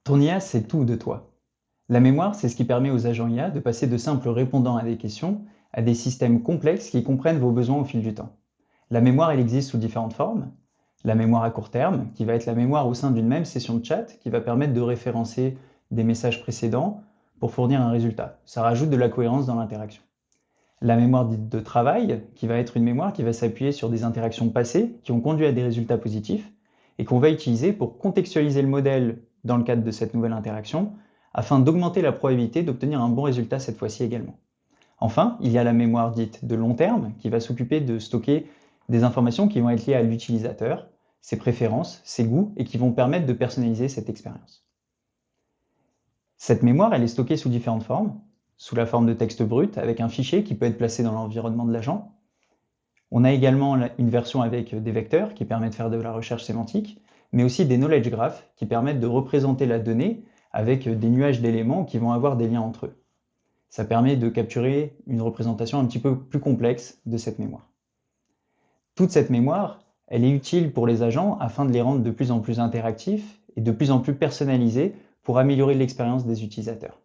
Ton IA, c'est tout de toi. La mémoire, c'est ce qui permet aux agents IA de passer de simples répondants à des questions à des systèmes complexes qui comprennent vos besoins au fil du temps. La mémoire, elle existe sous différentes formes. La mémoire à court terme, qui va être la mémoire au sein d'une même session de chat, qui va permettre de référencer des messages précédents pour fournir un résultat. Ça rajoute de la cohérence dans l'interaction. La mémoire dite de travail, qui va être une mémoire qui va s'appuyer sur des interactions passées qui ont conduit à des résultats positifs et qu'on va utiliser pour contextualiser le modèle dans le cadre de cette nouvelle interaction afin d'augmenter la probabilité d'obtenir un bon résultat cette fois-ci également. Enfin, il y a la mémoire dite de long terme qui va s'occuper de stocker des informations qui vont être liées à l'utilisateur, ses préférences, ses goûts et qui vont permettre de personnaliser cette expérience. Cette mémoire, elle est stockée sous différentes formes, sous la forme de texte brut avec un fichier qui peut être placé dans l'environnement de l'agent. On a également une version avec des vecteurs qui permet de faire de la recherche sémantique, mais aussi des knowledge graphs qui permettent de représenter la donnée avec des nuages d'éléments qui vont avoir des liens entre eux. Ça permet de capturer une représentation un petit peu plus complexe de cette mémoire. Toute cette mémoire, elle est utile pour les agents afin de les rendre de plus en plus interactifs et de plus en plus personnalisés pour améliorer l'expérience des utilisateurs.